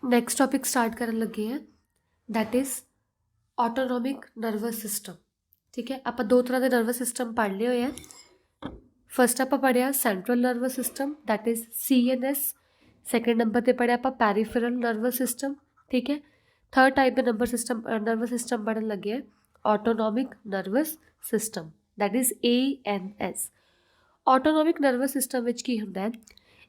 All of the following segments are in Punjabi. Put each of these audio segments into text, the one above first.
ਨੈਕਸਟ ਟੌਪਿਕ ਸਟਾਰਟ ਕਰਨ ਲੱਗੇ ਹਾਂ, that is autonomic nervous system. ਠੀਕ ਹੈ, ਆਪਾਂ ਦੋ ਤਰ੍ਹਾਂ ਦੇ ਨਰਵਸ ਸਿਸਟਮ ਪੜ੍ਹ ਲਏ ਹੋਏ ਆ। ਫਸਟ ਆਪਾਂ ਪੜ੍ਹਿਆ central nervous system, that is CNS। Second number 'ਤੇ ਪੜ੍ਹਿਆ ਆਪਾਂ ਪੈਰੀਫੇਰਲ ਨਰਵਸ ਸਿਸਟਮ। ਠੀਕ ਹੈ, ਥਰਡ ਟਾਈਪ ਦਾ ਨਰਵਸ ਸਿਸਟਮ ਪੜ੍ਹਨ ਲੱਗੇ ਆ autonomic nervous system, that is ANS। Autonomic nervous system ਵਿੱਚ ਕੀ ਹੁੰਦਾ ਹੈ,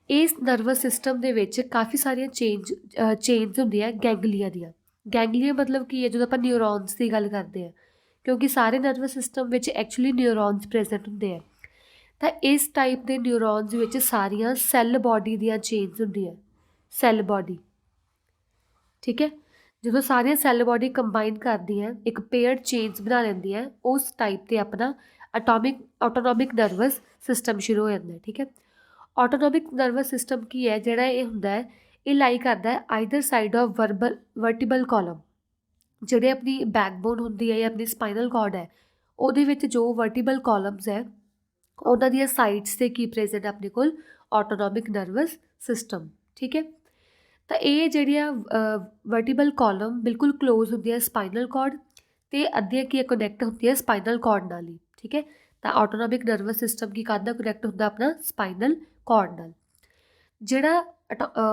ਇਸ ਨਰਵਸ ਸਿਸਟਮ ਦੇ ਵਿੱਚ ਕਾਫੀ ਸਾਰੀਆਂ ਚੇਨਸ ਹੁੰਦੀਆਂ ਗੈਂਗਲੀਆ ਦੀਆਂ। ਗੈਂਗਲੀਆ ਮਤਲਬ ਕੀ ਹੈ, ਜਦੋਂ ਆਪਾਂ ਨਿਊਰੋਨਸ ਦੀ ਗੱਲ ਕਰਦੇ ਹਾਂ, ਕਿਉਂਕਿ ਸਾਰੇ ਨਰਵਸ ਸਿਸਟਮ ਵਿੱਚ ਐਕਚੁਅਲੀ ਨਿਊਰੋਨਸ ਪ੍ਰੈਜ਼ੈਂਟ ਹੁੰਦੇ ਆ। ਤਾਂ ਇਸ ਟਾਈਪ ਦੇ ਨਿਊਰੋਨਸ ਵਿੱਚ ਸਾਰੀਆਂ ਸੈੱਲ ਬਾਡੀ ਦੀਆਂ ਚੇਨਸ ਹੁੰਦੀਆਂ, ਸੈੱਲ ਬਾਡੀ। ਠੀਕ ਹੈ, ਜਦੋਂ ਸਾਰੀਆਂ ਸੈੱਲ ਬਾਡੀ ਕੰਬਾਈਨ ਕਰਦੀਆਂ ਇੱਕ ਪੇਅਰਡ ਚੇਨਸ ਬਣਾ ਲੈਂਦੀਆਂ, ਉਸ ਟਾਈਪ 'ਤੇ ਆਪਣਾ ਆਟੋਨੋਮਿਕ ਨਰਵਸ ਸਿਸਟਮ ਸ਼ੁਰੂ ਹੋ ਜਾਂਦਾ। ਠੀਕ ਹੈ, ਆਟੋਨੋਮਿਕ ਨਰਵਸ ਸਿਸਟਮ ਕੀ ਹੈ, ਜਿਹੜਾ ਇਹ ਹੁੰਦਾ ਹੈ, ਇਹ ਲਾਈ ਕਰਦਾ ਹੈ ਆਈਦਰ ਸਾਈਡ ਆਫ ਵਰਟੀਬਲ ਕਾਲਮ। ਜਿਹੜੇ ਆਪਣੀ ਬੈਕਬੋਨ ਹੁੰਦੀ ਹੈ ਜਾਂ ਆਪਣੀ ਸਪਾਈਨਲ ਕਾਰਡ ਹੈ, ਉਹਦੇ ਵਿੱਚ ਜੋ ਵਰਟੀਬਲ ਕਾਲਮਸ ਹੈ, ਉਹਨਾਂ ਦੀਆਂ ਸਾਈਡਸ 'ਤੇ ਕੀ ਪ੍ਰੈਜ਼ੈਂਟ ਆਪਣੇ ਕੋਲ ਆਟੋਨੋਮਿਕ ਨਰਵਸ ਸਿਸਟਮ। ਠੀਕ ਹੈ, ਤਾਂ ਇਹ ਜਿਹੜੀਆਂ ਵਰਟੀਬਲ ਕਾਲਮ ਬਿਲਕੁਲ ਕਲੋਜ਼ ਹੁੰਦੀਆਂ ਸਪਾਈਨਲ ਕਾਰਡ, ਅਤੇ ਅੱਧੀਆਂ ਕੀ ਕਨੈਕਟ ਹੁੰਦੀਆਂ ਸਪਾਈਨਲ ਕਾਰਡ ਨਾਲ ਹੀ। ਠੀਕ ਹੈ, ਤਾਂ ਆਟੋਨੋਮਿਕ ਨਰਵਸ ਸਿਸਟਮ ਕੀ ਕਰਦਾ, ਕਨੈਕਟ ਹੁੰਦਾ ਆਪਣਾ ਸਪਾਈਨਲ ਕਾਰਡ ਨਾਲ। ਜਿਹੜਾ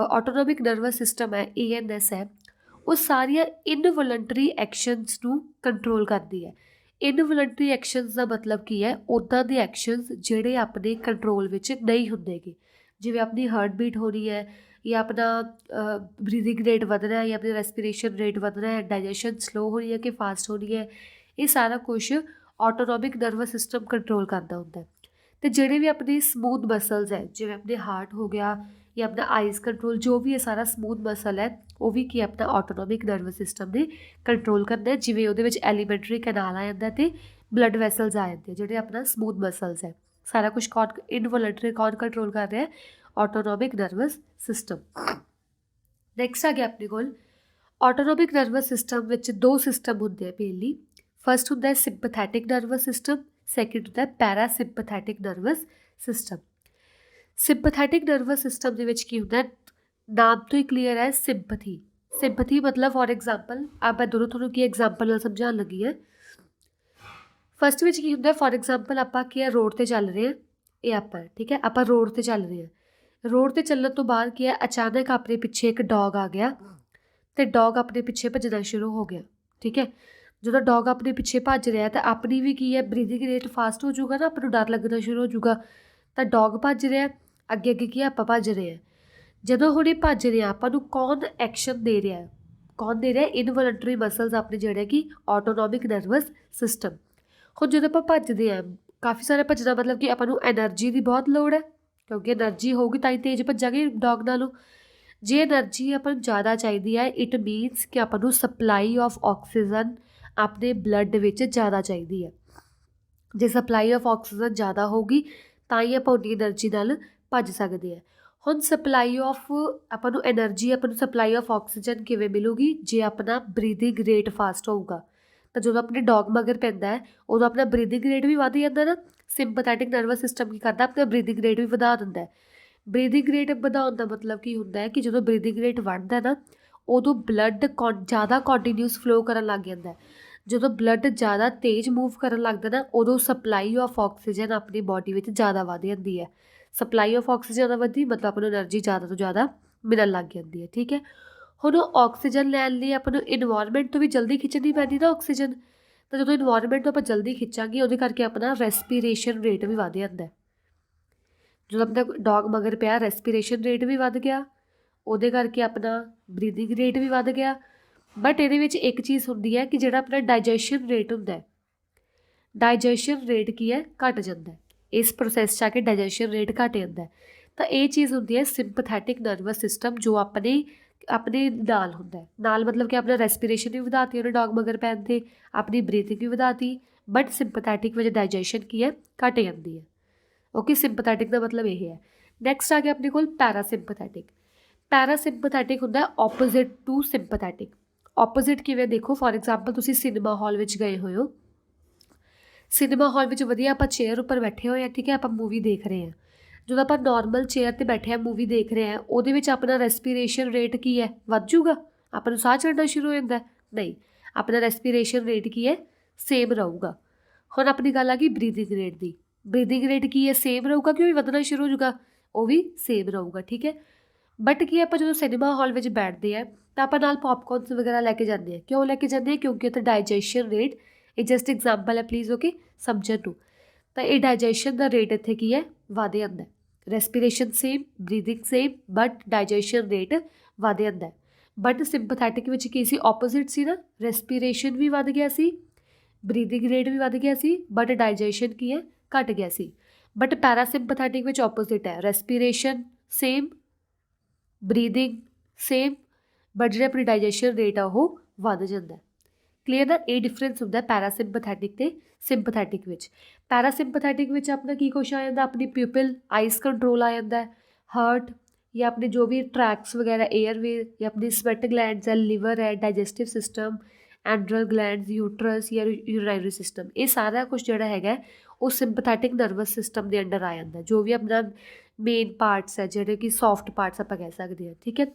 ਆਟੋਨੋਮਿਕ ਨਰਵਸ ਸਿਸਟਮ ਹੈ, ANS ਹੈ, ਉਹ ਸਾਰੀਆਂ ਇਨਵੋਲੰਟਰੀ ਐਕਸ਼ਨਸ ਨੂੰ ਕੰਟਰੋਲ ਕਰਦੀ ਹੈ। ਇਨਵੋਲੰਟਰੀ ਐਕਸ਼ਨਸ ਦਾ ਮਤਲਬ ਕੀ ਹੈ, ਉੱਦਾਂ ਦੇ ਐਕਸ਼ਨਸ ਜਿਹੜੇ ਆਪਣੇ ਕੰਟਰੋਲ ਵਿੱਚ ਨਹੀਂ ਹੁੰਦੇਗੇ, ਜਿਵੇਂ ਆਪਣੀ ਹਾਰਟ ਬੀਟ ਹੋਣੀ ਹੈ, ਜਾਂ ਆਪਣਾ ਬਰੀਦਿੰਗ ਰੇਟ ਵਧਣਾ ਹੈ, ਜਾਂ ਆਪਣੀ ਰੈਸਪੀਰੇਸ਼ਨ ਰੇਟ ਵਧਣਾ ਹੈ, ਡਾਈਜੈਸ਼ਨ ਸਲੋ ਹੋਣੀ ਹੈ ਕਿ ਫਾਸਟ ਹੋਣੀ ਹੈ, ਇਹ ਸਾਰਾ ਕੁਛ ਆਟੋਨੋਮਿਕ ਨਰਵਸ ਸਿਸਟਮ ਕੰਟਰੋਲ ਕਰਦਾ ਹੁੰਦਾ। ਅਤੇ ਜਿਹੜੇ ਵੀ ਆਪਣੀ ਸਮੂਥ ਮਸਲਸ ਹੈ, ਜਿਵੇਂ ਆਪਣੇ ਹਾਰਟ ਹੋ ਗਿਆ ਜਾਂ ਆਪਣਾ ਆਈਜ਼ ਕੰਟਰੋਲ, ਜੋ ਵੀ ਇਹ ਸਾਰਾ ਸਮੂਥ ਮਸਲ ਹੈ, ਉਹ ਵੀ ਕੀ ਆਪਣਾ ਆਟੋਨੋਮਿਕ ਨਰਵਸ ਸਿਸਟਮ ਨੇ ਕੰਟਰੋਲ ਕਰਨਾ। ਜਿਵੇਂ ਉਹਦੇ ਵਿੱਚ ਐਲੀਮੈਂਟਰੀ ਕੈਨਾਲ ਆ ਜਾਂਦਾ ਅਤੇ ਬਲੱਡ ਵੈਸਲਸ ਆ ਜਾਂਦੇ, ਜਿਹੜੇ ਆਪਣਾ ਸਮੂਥ ਮਸਲਸ ਹੈ, ਸਾਰਾ ਕੁਛ ਇਨਵੋਲੰਟਰੀ ਕੌਣ ਕੰਟਰੋਲ ਕਰ ਰਿਹਾ, ਆਟੋਨੋਮਿਕ ਨਰਵਸ ਸਿਸਟਮ। ਨੈਕਸਟ ਆ ਗਿਆ ਆਪਣੇ ਕੋਲ ਆਟੋਨੋਮਿਕ ਨਰਵਸ ਸਿਸਟਮ ਵਿੱਚ ਦੋ ਸਿਸਟਮ ਹੁੰਦੇ ਆ ਮੇਨਲੀ। ਫਸਟ ਹੁੰਦਾ ਹੈ ਸਿੰਪਥੈਟਿਕ ਨਰਵਸ ਸਿਸਟਮ, ਸੈਕਿੰਡ ਹੁੰਦਾ ਪੈਰਾਸਿੰਪਥੈਟਿਕ ਨਰਵਸ ਸਿਸਟਮ। ਸਿੰਪਥੈਟਿਕ ਨਰਵਸ ਸਿਸਟਮ ਦੇ ਵਿੱਚ ਕੀ ਹੁੰਦਾ, ਨਾਮ ਤੋਂ ਹੀ ਕਲੀਅਰ ਹੈ, ਸਿੰਪਥੀ। ਸਿੰਪਥੀ ਮਤਲਬ ਫੋਰ ਐਗਜ਼ਾਮਪਲ, ਮੈਂ ਦੋਨੋਂ ਤੁਹਾਨੂੰ ਕੀ ਐਗਜ਼ਾਮਪਲ ਨਾਲ ਸਮਝਾਉਣ ਲੱਗੀ ਹਾਂ। ਫਸਟ ਵਿੱਚ ਕੀ ਹੁੰਦਾ, ਫੋਰ ਐਗਜ਼ਾਮਪਲ ਆਪਾਂ ਕੀ ਹੈ, ਰੋਡ 'ਤੇ ਚੱਲ ਰਹੇ ਹਾਂ, ਇਹ ਆਪਾਂ ਠੀਕ ਹੈ, ਆਪਾਂ ਰੋਡ 'ਤੇ ਚੱਲ ਰਹੇ ਹਾਂ। ਰੋਡ 'ਤੇ ਚੱਲਣ ਤੋਂ ਬਾਅਦ ਕੀ ਹੈ, ਅਚਾਨਕ ਆਪਣੇ ਪਿੱਛੇ ਇੱਕ ਡੌਗ ਆ ਗਿਆ, ਅਤੇ ਡੌਗ ਆਪਣੇ ਪਿੱਛੇ ਭੱਜਣਾ ਸ਼ੁਰੂ ਹੋ ਗਿਆ। ਠੀਕ ਹੈ, ਜਦੋਂ ਡੌਗ ਆਪਣੇ ਪਿੱਛੇ ਭੱਜ ਰਿਹਾ ਤਾਂ ਆਪਣੀ ਵੀ ਕੀ ਹੈ, ਬਰੀਦਿੰਗ ਰੇਟ ਫਾਸਟ ਹੋ ਜਾਊਗਾ ਨਾ, ਆਪਾਂ ਨੂੰ ਡਰ ਲੱਗਣਾ ਸ਼ੁਰੂ ਹੋ ਜਾਊਗਾ। ਤਾਂ ਡੌਗ ਭੱਜ ਰਿਹਾ, ਅੱਗੇ ਅੱਗੇ ਕੀ ਆਪਾਂ ਭੱਜ ਰਹੇ ਹਾਂ। ਜਦੋਂ ਹੁਣ ਇਹ ਭੱਜ ਰਿਹਾ, ਆਪਾਂ ਨੂੰ ਕੌਣ ਐਕਸ਼ਨ ਦੇ ਰਿਹਾ, ਕੌਣ ਦੇ ਰਿਹਾ, ਇਨਵੋਲੰਟਰੀ ਮਸਲਸ ਆਪਣੇ, ਜਿਹੜੇ ਕਿ ਆਟੋਨੋਮਿਕ ਨਰਵਸ ਸਿਸਟਮ। ਹੁਣ ਜਦੋਂ ਆਪਾਂ ਭੱਜਦੇ ਹਾਂ, ਕਾਫੀ ਸਾਰਾ ਭੱਜਣਾ ਮਤਲਬ ਕਿ ਆਪਾਂ ਨੂੰ ਐਨਰਜੀ ਦੀ ਬਹੁਤ ਲੋੜ ਹੈ, ਕਿਉਂਕਿ ਐਨਰਜੀ ਹੋਊਗੀ ਤਾਂ ਹੀ ਤੇਜ਼ ਭੱਜਾਂਗੇ ਡੌਗ ਨਾਲੋਂ। ਜੇ ਐਨਰਜੀ ਆਪਾਂ ਨੂੰ ਜ਼ਿਆਦਾ ਚਾਹੀਦੀ ਹੈ, ਇਟ ਮੀਨਸ ਕਿ ਆਪਾਂ ਨੂੰ ਸਪਲਾਈ ਆਫ ਆਕਸੀਜਨ ਆਪਣੇ ਬਲੱਡ ਵਿੱਚ ਜ਼ਿਆਦਾ ਚਾਹੀਦੀ ਹੈ। ਜੇ ਸਪਲਾਈ ਆਫ ਆਕਸੀਜਨ ਜ਼ਿਆਦਾ ਹੋਊਗੀ ਤਾਂ ਹੀ ਆਪਾਂ ਉਨੀ ਐਨਰਜੀ ਨਾਲ ਭੱਜ ਸਕਦੇ ਹਾਂ। ਹੁਣ ਸਪਲਾਈ ਆਫ ਆਪਾਂ ਨੂੰ ਐਨਰਜੀ, ਆਪਾਂ ਨੂੰ ਸਪਲਾਈ ਆਫ ਆਕਸੀਜਨ ਕਿਵੇਂ ਮਿਲੂਗੀ, ਜੇ ਆਪਣਾ ਬਰੀਦਿੰਗ ਰੇਟ ਫਾਸਟ ਹੋਊਗਾ। ਤਾਂ ਜਦੋਂ ਆਪਣੇ ਡੌਗ ਮਗਰ ਪੈਂਦਾ ਹੈ, ਉਦੋਂ ਆਪਣਾ ਬਰੀਦਿੰਗ ਰੇਟ ਵੀ ਵੱਧ ਜਾਂਦਾ ਨਾ। ਸਿੰਪਥੈਟਿਕ ਨਰਵਸ ਸਿਸਟਮ ਕੀ ਕਰਦਾ, ਆਪਣਾ ਬਰੀਦਿੰਗ ਰੇਟ ਵੀ ਵਧਾ ਦਿੰਦਾ। ਬਰੀਦਿੰਗ ਰੇਟ ਵਧਾਉਣ ਦਾ ਮਤਲਬ ਕੀ ਹੁੰਦਾ ਹੈ, ਕਿ ਜਦੋਂ ਬਰੀਦਿੰਗ ਰੇਟ ਵੱਧਦਾ ਨਾ, ਉਦੋਂ ਬਲੱਡ ਜ਼ਿਆਦਾ ਕੰਟੀਨਿਊਸ ਫਲੋ ਕਰਨ ਲੱਗ ਜਾਂਦਾ। ਜਦੋਂ ਬਲੱਡ ਜ਼ਿਆਦਾ ਤੇਜ਼ ਮੂਵ ਕਰਨ ਲੱਗਦਾ ਨਾ, ਉਦੋਂ ਸਪਲਾਈ ਆਫ ਆਕਸੀਜਨ ਆਪਣੀ ਬਾਡੀ ਵਿੱਚ ਜ਼ਿਆਦਾ ਵੱਧ ਜਾਂਦੀ ਹੈ। ਸਪਲਾਈ ਆਫ ਆਕਸੀਜਨ ਜ਼ਿਆਦਾ ਵਧੀ ਮਤਲਬ ਆਪਾਂ ਨੂੰ ਐਨਰਜੀ ਜ਼ਿਆਦਾ ਤੋਂ ਜ਼ਿਆਦਾ ਮਿਲਣ ਲੱਗ ਜਾਂਦੀ ਹੈ। ਠੀਕ ਹੈ, ਹੁਣ ਉਹ ਆਕਸੀਜਨ ਲੈਣ ਲਈ ਆਪਾਂ ਨੂੰ ਇਨਵਾਇਰਮੈਂਟ ਤੋਂ ਵੀ ਜਲਦੀ ਖਿੱਚਣੀ ਪੈਂਦੀ ਨਾ ਆਕਸੀਜਨ। ਤਾਂ ਜਦੋਂ ਇਨਵਾਇਰਮੈਂਟ ਤੋਂ ਆਪਾਂ ਜਲਦੀ ਖਿੱਚਾਂਗੇ, ਉਹਦੇ ਕਰਕੇ ਆਪਣਾ ਰੈਸਪੀਰੇਸ਼ਨ ਰੇਟ ਵੀ ਵੱਧ ਜਾਂਦਾ। ਜਦੋਂ ਆਪਣਾ ਡੌਗ ਮਗਰ ਪਿਆ, ਰੈਸਪੀਰੇਸ਼ਨ ਰੇਟ ਵੀ ਵੱਧ ਗਿਆ, ਉਹਦੇ ਕਰਕੇ ਆਪਣਾ ਬਰੀਦਿੰਗ ਰੇਟ ਵੀ ਵੱਧ ਗਿਆ। ਬਟ ਇਹਦੇ ਵਿੱਚ ਇੱਕ ਚੀਜ਼ ਹੁੰਦੀ ਹੈ, ਕਿ ਜਿਹੜਾ ਆਪਣਾ ਡਾਈਜੈਸ਼ਨ ਰੇਟ ਹੁੰਦਾ, ਡਾਈਜੈਸ਼ਨ ਰੇਟ ਕੀ ਹੈ, ਘੱਟ ਜਾਂਦਾ। ਇਸ ਪ੍ਰੋਸੈਸ 'ਚ ਆ ਕੇ ਡਾਈਜੈਸ਼ਨ ਰੇਟ ਘੱਟ ਜਾਂਦਾ। ਤਾਂ ਇਹ ਚੀਜ਼ ਹੁੰਦੀ ਹੈ ਸਿੰਪਥੈਟਿਕ ਨਰਵਸ ਸਿਸਟਮ, ਜੋ ਆਪਣੇ ਨਾਲ ਹੁੰਦਾ। ਨਾਲ ਮਤਲਬ ਕਿ ਆਪਣਾ ਰੈਸਪੀਰੇਸ਼ਨ ਵੀ ਵਧਾਤੀ ਉਹਨੇ ਡੌਗ ਮਗਰ ਪੈਣ 'ਤੇ, ਆਪਣੀ ਬਰੀਥਿੰਗ ਵੀ ਵਧਾਤੀ, ਬਟ ਸਿੰਪਥੈਟਿਕ ਵਿੱਚ ਡਾਈਜੈਸ਼ਨ ਕੀ ਹੈ, ਘੱਟ ਜਾਂਦੀ ਹੈ। ਓਕੇ, ਸਿੰਪਥੈਟਿਕ ਦਾ ਮਤਲਬ ਇਹ ਹੈ। ਨੈਕਸਟ ਆ ਗਿਆ ਆਪਣੇ ਕੋਲ ਪੈਰਾਸਿੰਪਥੈਟਿਕ। ਪੈਰਾਸਿੰਪਥੈਟਿਕ ਹੁੰਦਾ ਆਪੋਜ਼ਿਟ ਟੂ ਸਿੰਪਥੈਟਿਕ। ਆਪੋਜ਼ਿਟ ਕਿਵੇਂ, ਦੇਖੋ ਫੋਰ ਐਗਜ਼ਾਮਪਲ ਤੁਸੀਂ ਸਿਨੇਮਾ ਹਾਲ ਵਿੱਚ ਗਏ ਹੋਏ ਹੋ, ਸਿਨੇਮਾ ਹਾਲ ਵਿੱਚ ਵਧੀਆ ਆਪਾਂ ਚੇਅਰ ਉੱਪਰ ਬੈਠੇ ਹੋਏ ਹਾਂ, ਠੀਕ ਹੈ, ਆਪਾਂ ਮੂਵੀ ਦੇਖ ਰਹੇ ਹਾਂ। ਜਦੋਂ ਆਪਾਂ ਨੋਰਮਲ ਚੇਅਰ 'ਤੇ ਬੈਠੇ ਹਾਂ ਮੂਵੀ ਦੇਖ ਰਹੇ ਹਾਂ ਉਹਦੇ ਵਿੱਚ ਆਪਣਾ ਰੈਸਪੀਰੇਸ਼ਨ ਰੇਟ ਕੀ ਹੈ, ਵੱਧ ਜੂਗਾ, ਆਪਾਂ ਨੂੰ ਸਾਹ ਚੜ੍ਹਨਾ ਸ਼ੁਰੂ ਹੋ ਜਾਂਦਾ? ਨਹੀਂ, ਆਪਣਾ ਰੈਸਪੀਰੇਸ਼ਨ ਰੇਟ ਕੀ ਹੈ, ਸੇਮ ਰਹੂਗਾ। ਹੁਣ ਆਪਣੀ ਗੱਲ ਆ ਗਈ ਬਰੀਥਿੰਗ ਰੇਟ ਦੀ। ਬਰੀਥਿੰਗ ਰੇਟ ਕੀ ਹੈ, ਸੇਮ ਰਹੂਗਾ ਕਿ ਉਹ ਵੀ ਵਧਣਾ ਸ਼ੁਰੂ ਹੋ ਜਾਊਗਾ? ਉਹ ਵੀ ਸੇਮ ਰਹੂਗਾ, ਠੀਕ ਹੈ। ਬਟ ਕੀ ਆਪਾਂ ਜਦੋਂ ਸਿਨੇਮਾ ਹਾਲ ਵਿੱਚ ਬੈਠਦੇ ਹਾਂ ਤਾਂ ਆਪਾਂ ਨਾਲ ਪੋਪਕੋਰਨਸ ਵਗੈਰਾ ਲੈ ਕੇ ਜਾਂਦੇ ਹਾਂ। ਕਿਉਂ ਲੈ ਕੇ ਜਾਂਦੇ ਹਾਂ? ਕਿਉਂਕਿ ਉੱਥੇ ਡਾਈਜੈਸ਼ਨ ਰੇਟ, ਇਹ ਜਸਟ ਐਗਜ਼ਾਮਪਲ ਹੈ ਪਲੀਜ਼, ਓਕੇ, ਸਮਝਣ ਨੂੰ। ਤਾਂ ਇਹ ਡਾਈਜੈਸ਼ਨ ਦਾ ਰੇਟ ਇੱਥੇ ਕੀ ਹੈ, ਵਧ ਜਾਂਦਾ। Respiration same, breathing same, but digestion rate ਵਧ ਜਾਂਦਾ। ਬਟ ਸਿੰਪਥੈਟਿਕ ਵਿੱਚ ਕੀ ਸੀ, ਆਪੋਜ਼ਿਟ ਸੀ ਨਾ, ਰੈਸਪੀਰੇਸ਼ਨ ਵੀ ਵੱਧ ਗਿਆ ਸੀ, ਬਰੀਥਿੰਗ ਰੇਟ ਵੀ ਵੱਧ ਗਿਆ ਸੀ, ਬਟ ਡਾਈਜੈਸ਼ਨ ਕੀ ਹੈ, ਘਟ ਗਿਆ ਸੀ। ਬਟ ਪੈਰਾਸਿੰਪਥੈਟਿਕ ਵਿੱਚ ਆਪੋਜ਼ਿਟ ਹੈ, respiration same, breathing same, but ਜਿਹੜਾ ਆਪਣੀ ਡਾਈਜੈਸ਼ਨ ਰੇਟ ਆ ਉਹ ਵੱਧ ਜਾਂਦਾ। ਕਲੀਅਰ ਨਾ? ਇਹ ਡਿਫਰੈਂਸ ਹੁੰਦਾ ਪੈਰਾਸਿੰਪਥੈਟਿਕ ਅਤੇ ਸਿੰਪਥੈਟਿਕ ਵਿੱਚ। ਪੈਰਾਸਿੰਪਥੈਟਿਕ ਵਿੱਚ ਆਪਣਾ ਕੀ ਕੁਛ ਆ ਜਾਂਦਾ, ਆਪਣੀ ਪਿਊਪਲ, ਆਈਸ ਕੰਟਰੋਲ ਆ ਜਾਂਦਾ, ਹਾਰਟ ਜਾਂ ਆਪਣੇ ਜੋ ਵੀ ਟਰੈਕਸ ਵਗੈਰਾ, ਏਅਰਵੇ ਜਾਂ ਆਪਣੀ ਸਵੈਟ ਗਲੈਂਡਸ ਹੈ, ਲਿਵਰ ਹੈ, ਡਾਈਜੈਸਟਿਵ ਸਿਸਟਮ, ਐਂਡਰਲ ਗਲੈਂਡਸ, ਯੂਟਰਸ ਜਾਂ ਯੂਰਾਈਨਰੀ ਸਿਸਟਮ, ਇਹ ਸਾਰਾ ਕੁਛ ਜਿਹੜਾ ਹੈਗਾ ਉਹ ਸਿੰਪਥੈਟਿਕ ਨਰਵਸ ਸਿਸਟਮ ਦੇ ਅੰਡਰ ਆ ਜਾਂਦਾ। ਜੋ ਵੀ ਆਪਣਾ ਮੇਨ ਪਾਰਟਸ ਹੈ ਜਿਹੜੇ ਕਿ ਸੌਫਟ ਪਾਰਟਸ ਆਪਾਂ ਕਹਿ ਸਕਦੇ ਹਾਂ, ਠੀਕ ਹੈ।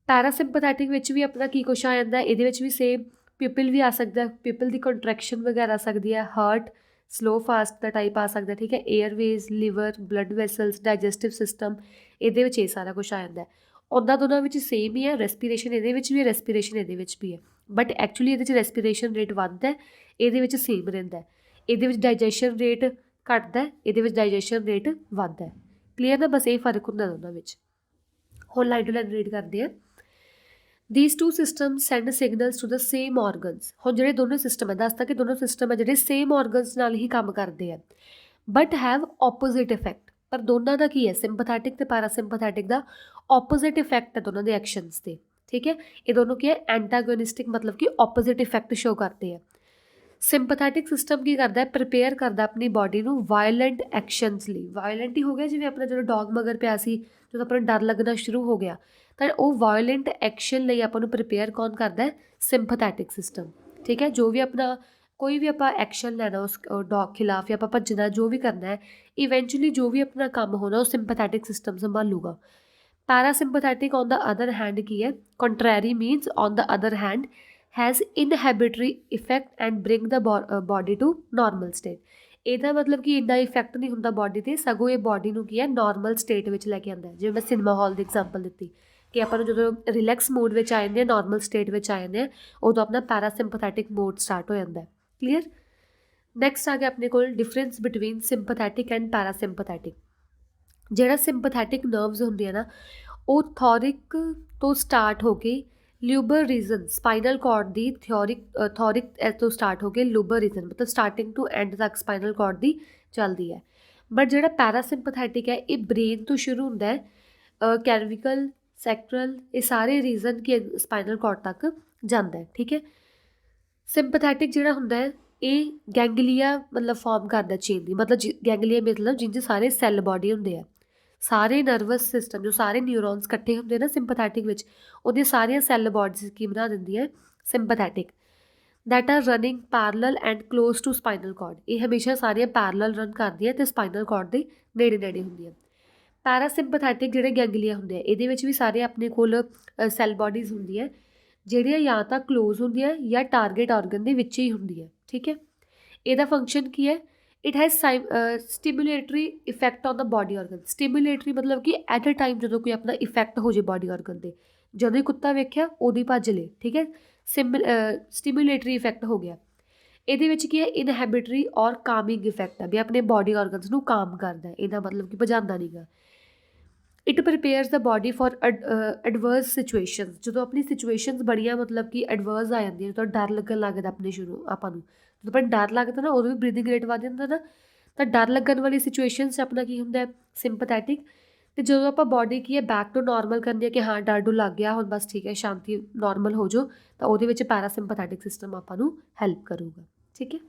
ਪੈਰਾਸਿੰਪਥੈਟਿਕ ਵਿੱਚ ਵੀ ਆਪਣਾ ਕੀ ਕੁਛ ਆ ਜਾਂਦਾ, ਇਹਦੇ ਵਿੱਚ ਵੀ ਸੇਮ ਪਿਊਪਲ ਵੀ ਆ ਸਕਦਾ, ਪਿਊਪਲ ਦੀ ਕੰਟਰੈਕਸ਼ਨ ਵਗੈਰਾ ਆ ਸਕਦੀ ਹੈ, ਹਾਰਟ ਸਲੋ ਫਾਸਟ ਦਾ ਟਾਈਪ ਆ ਸਕਦਾ, ਠੀਕ ਹੈ, Airways, liver, blood vessels, digestive system, ਇਹਦੇ ਵਿੱਚ ਇਹ ਸਾਰਾ ਕੁਛ ਆ ਜਾਂਦਾ। ਉਹਨਾਂ ਦੋਨਾਂ ਵਿੱਚ ਸੇਮ ਹੀ ਹੈ, ਰੈਸਪੀਰੇਸ਼ਨ ਇਹਦੇ ਵਿੱਚ ਵੀ ਹੈ, ਰੈਸਪੀਰੇਸ਼ਨ ਇਹਦੇ ਵਿੱਚ ਵੀ ਹੈ, ਬਟ ਐਕਚੁਅਲੀ ਇਹਦੇ 'ਚ ਰੈਸਪੀਰੇਸ਼ਨ ਰੇਟ ਵੱਧਦਾ, ਇਹਦੇ ਵਿੱਚ ਸੇਮ ਰਹਿੰਦਾ। ਇਹਦੇ ਵਿੱਚ ਡਾਈਜੈਸ਼ਨ ਰੇਟ ਘੱਟਦਾ, ਇਹਦੇ ਵਿੱਚ ਡਾਈਜੈਸ਼ਨ ਰੇਟ ਵੱਧਦਾ। ਕਲੀਅਰ ਨਾ? ਬਸ ਇਹ ਫਰਕ ਹੁੰਦਾ ਦੋਨਾਂ ਵਿੱਚ। ਹੁਣ ਲਾਈਨ ਟੂ ਲਾਈਨ ਰੀਡ ਕਰਦੇ ਹਾਂ। These two systems send signals to the same organs। ਹੁਣ ਜਿਹੜੇ ਦੋਨੋਂ ਸਿਸਟਮ ਹੈ, ਦੱਸਦਾ ਕਿ ਦੋਨੋਂ ਸਿਸਟਮ ਹੈ ਜਿਹੜੇ ਸੇਮ ਔਰਗਨਸ ਨਾਲ ਹੀ ਕੰਮ ਕਰਦੇ ਆ, ਬਟ ਹੈਵ ਆਪੋਜ਼ਿਟ ਇਫੈਕਟ। ਪਰ ਦੋਨਾਂ ਦਾ ਕੀ ਹੈ, ਸਿੰਪਥੈਟਿਕ ਅਤੇ ਪੈਰਾਸਿੰਪਥੈਟਿਕ ਦਾ ਆਪੋਜ਼ਿਟ ਇਫੈਕਟ ਹੈ ਦੋਨਾਂ ਦੇ ਐਕਸ਼ਨਸ 'ਤੇ, ਠੀਕ ਹੈ। ਇਹ ਦੋਨੋਂ ਕੀ ਹੈ, ਐਂਟਾਗੋਨਿਸਟਿਕ, ਮਤਲਬ ਕਿ ਆਪੋਜ਼ਿਟ ਇਫੈਕਟ ਸ਼ੋ ਕਰਦੇ ਆ। ਸਿੰਪਥੈਟਿਕ ਸਿਸਟਮ ਕੀ ਕਰਦਾ ਹੈ, ਪ੍ਰੀਪੇਅਰ ਕਰਦਾ ਆਪਣੀ ਬਾਡੀ ਨੂੰ ਵਾਇਲੈਂਟ ਐਕਸ਼ਨਸ ਲਈ। ਵਾਇਲੈਂਟ ਹੀ ਹੋ ਗਿਆ, ਜਿਵੇਂ ਆਪਣਾ ਜਦੋਂ ਡੌਗ ਮਗਰ ਪਿਆ ਸੀ, ਜਦੋਂ ਆਪਣਾ ਡਰ ਲੱਗਣਾ ਸ਼ੁਰੂ ਹੋ ਗਿਆ, ਤਾਂ ਉਹ ਵਾਇਲੈਂਟ ਐਕਸ਼ਨ ਲਈ ਆਪਾਂ ਨੂੰ ਪ੍ਰੀਪੇਅਰ ਕੌਣ ਕਰਦਾ ਹੈ, ਸਿੰਪਥੈਟਿਕ ਸਿਸਟਮ, ਠੀਕ ਹੈ। ਜੋ ਵੀ ਆਪਣਾ ਕੋਈ ਵੀ ਆਪਾਂ ਐਕਸ਼ਨ ਲੈਣਾ ਉਸ ਡੌਗ ਖਿਲਾਫ, ਜਾਂ ਆਪਾਂ ਭੱਜਣਾ, ਜੋ ਵੀ ਕਰਨਾ ਹੈ, ਇਵੈਂਚੁਅਲੀ ਜੋ ਵੀ ਆਪਣਾ ਕੰਮ ਹੋਣਾ ਉਹ ਸਿੰਪਥੈਟਿਕ ਸਿਸਟਮ ਸੰਭਾਲੂਗਾ। Parasympathetic on the other hand ਕੀ ਹੈ, contrary means on the other hand has inhibitory effect and bring the body to normal state. ਇਹਦਾ ਮਤਲਬ ਕਿ ਇੰਨਾ ਇਫੈਕਟ ਨਹੀਂ ਹੁੰਦਾ ਬੋਡੀ 'ਤੇ, ਸਗੋਂ ਇਹ ਬੋਡੀ ਨੂੰ ਕੀ ਹੈ, ਨਾਰਮਲ ਸਟੇਟ ਵਿੱਚ ਲੈ ਕੇ ਆਉਂਦਾ। ਜਿਵੇਂ ਮੈਂ ਸਿਨੇਮਾ ਹਾਲ ਦੀ ਐਗਜ਼ਾਮਪਲ ਦਿੱਤੀ ਕਿ ਆਪਾਂ ਨੂੰ ਜਦੋਂ ਰਿਲੈਕਸ ਮੋਡ ਵਿੱਚ ਆ ਜਾਂਦੇ ਹਾਂ, ਨਾਰਮਲ ਸਟੇਟ ਵਿੱਚ ਆ ਜਾਂਦੇ ਹਾਂ, ਉਦੋਂ ਆਪਣਾ ਪੈਰਾਸਿੰਪਥੈਟਿਕ ਮੋਡ ਸਟਾਰਟ ਹੋ ਜਾਂਦਾ। ਕਲੀਅਰ? ਨੈਕਸਟ ਆ ਗਿਆ ਆਪਣੇ ਕੋਲ ਡਿਫਰੈਂਸ ਬਿਟਵੀਨ ਸਿੰਪਥੈਟਿਕ ਐਂਡ ਪੈਰਾਸਿੰਪਥੈਟਿਕ। ਜਿਹੜਾ ਸਿੰਪਥੈਟਿਕ ਨਰਵਸ ਹੁੰਦੇ ਆ ਨਾ, ਉਹ ਥੋਰਿਕ ਤੋਂ ਸਟਾਰਟ ਹੋ ਕੇ ਲਿਊਬਰ ਰੀਜਨ, ਸਪਾਈਨਲ ਕਾਰਡ ਦੀ ਥੋਰਿਕ ਤੋਂ ਸਟਾਰਟ ਹੋ ਕੇ ਲਿਊਬਰ ਰੀਜਨ, ਮਤਲਬ ਸਟਾਰਟਿੰਗ ਟੂ ਐਂਡ ਤੱਕ ਸਪਾਈਨਲ ਕਾਰਡ ਦੀ ਚੱਲਦੀ ਹੈ। ਬਟ ਜਿਹੜਾ ਪੈਰਾਸਿੰਪਥੈਟਿਕ ਹੈ ਇਹ ਬ੍ਰੇਨ ਤੋਂ ਸ਼ੁਰੂ ਹੁੰਦਾ ਹੈ, ਕੈਰਵਿਕਲ, ਸੈਕਟਰਲ, ਇਹ ਸਾਰੇ ਰੀਜ਼ਨ ਕਿ ਸਪਾਈਨਲ ਕਾਰਡ ਤੱਕ ਜਾਂਦਾ ਹੈ, ਠੀਕ ਹੈ। ਸਿੰਪਥੈਟਿਕ ਜਿਹੜਾ ਹੁੰਦਾ ਹੈ ਇਹ ਗੈਂਗਲੀਆ ਮਤਲਬ ਫਾਰਮ ਕਰਦਾ ਚੇਨ ਦੀ, ਮਤਲਬ ਗੈਂਗਲੀਆ ਮਤਲਬ ਜਿੰਝ ਸਾਰੇ ਸੈੱਲ ਬਾਡੀ ਹੁੰਦੇ ਆ, ਸਾਰੇ ਨਰਵਸ ਸਿਸਟਮ ਜੋ ਸਾਰੇ ਨਿਊਰੋਨਸ ਇਕੱਠੇ ਹੁੰਦੇ ਨਾ ਸਿੰਪਥੈਟਿਕ ਵਿੱਚ, ਉਹਦੀਆਂ ਸਾਰੀਆਂ ਸੈੱਲ ਬਾਡੀਜ਼ ਕੀ ਬਣਾ ਦਿੰਦੀ ਹੈ, sympathetic, that are running parallel and close to spinal cord. ਇਹ ਹਮੇਸ਼ਾ ਸਾਰੀਆਂ ਪੈਰਲਲ ਰਨ ਕਰਦੀਆਂ ਅਤੇ ਸਪਾਈਨਲ ਕਾਰਡ ਦੇ ਨੇੜੇ ਨੇੜੇ ਹੁੰਦੀਆਂ। ਪੈਰਾਸਿੰਪਥੈਟਿਕ ਜਿਹੜੇ ਗੈਂਗਲੀਆ ਹੁੰਦੇ ਆ, ਇਹਦੇ ਵਿੱਚ ਵੀ ਸਾਰੇ ਆਪਣੇ ਕੋਲ ਸੈੱਲ ਬਾਡੀਜ਼ ਹੁੰਦੀਆਂ ਜਿਹੜੀਆਂ ਜਾਂ ਤਾਂ ਕਲੋਜ਼ ਹੁੰਦੀਆਂ ਜਾਂ ਟਾਰਗੇਟ ਆਰਗਨ ਦੇ ਵਿੱਚ ਹੀ ਹੁੰਦੀਆਂ, ਠੀਕ ਹੈ। ਇਹਦਾ ਫੰਕਸ਼ਨ ਕੀ ਹੈ, it has stimulatory effect on the body organ. Stimulatory ਮਤਲਬ ਕਿ ਐਟ ਅ ਟਾਈਮ ਜਦੋਂ ਕੋਈ ਆਪਣਾ ਇਫੈਕਟ ਹੋ ਜੇ ਬਾਡੀ ਆਰਗਨ 'ਤੇ, ਜਦੋਂ ਹੀ ਕੁੱਤਾ ਵੇਖਿਆ ਉਹਦੀ ਭੱਜ ਲੇ, ਠੀਕ ਹੈ, ਸਟਿਮੂਲੇਟਰੀ ਇਫੈਕਟ ਹੋ ਗਿਆ। ਇਹਦੇ ਵਿੱਚ ਕੀ ਹੈ, ਇਨਹੈਬਿਟਰੀ ਔਰ ਕਾਮਿੰਗ ਇਫੈਕਟ ਹੈ, ਵੀ ਆਪਣੇ ਬਾਡੀ ਆਰਗਨਸ ਨੂੰ ਕਾਮ ਕਰਦਾ, ਇਹਦਾ ਮਤਲਬ ਕਿ ਭਜਾਉਂਦਾ ਨਹੀਂ ਗਾ। It prepares the body for adverse situations. ਜਦੋਂ ਆਪਣੀ ਸਿਚੁਏਸ਼ਨਸ ਬੜੀਆਂ ਮਤਲਬ ਕਿ ਐਡਵਰਸ ਆ ਜਾਂਦੀਆਂ, ਜਦੋਂ ਡਰ ਲੱਗਣ ਲੱਗਦਾ ਆਪਣੇ ਆਪਾਂ ਨੂੰ, ਜਦੋਂ ਆਪਾਂ ਡਰ ਲੱਗਦਾ ਨਾ ਉਦੋਂ ਵੀ ਬਰੀਥਿੰਗ ਰੇਟ ਵੱਧ ਜਾਂਦਾ ਨਾ, ਤਾਂ ਡਰ ਲੱਗਣ ਵਾਲੀ ਸਿਚੁਏਸ਼ਨ 'ਚ ਆਪਣਾ ਕੀ ਹੁੰਦਾ, ਸਿੰਪਥੈਟਿਕ। ਅਤੇ ਜਦੋਂ ਆਪਾਂ ਬਾਡੀ ਕੀ ਹੈ ਬੈਕ ਟੂ ਨਾਰਮਲ ਕਰਨੀ ਹੈ ਕਿ ਹਾਂ ਡਰ ਡਰ ਲੱਗ ਗਿਆ ਹੁਣ ਬਸ ਠੀਕ ਹੈ ਸ਼ਾਂਤੀ, ਨਾਰਮਲ ਹੋ ਜਾਓ, ਤਾਂ ਉਹਦੇ ਵਿੱਚ ਪੈਰਾਸਿੰਪਥੈਟਿਕ ਸਿਸਟਮ ਆਪਾਂ ਨੂੰ ਹੈਲਪ ਕਰੂਗਾ, ਠੀਕ ਹੈ।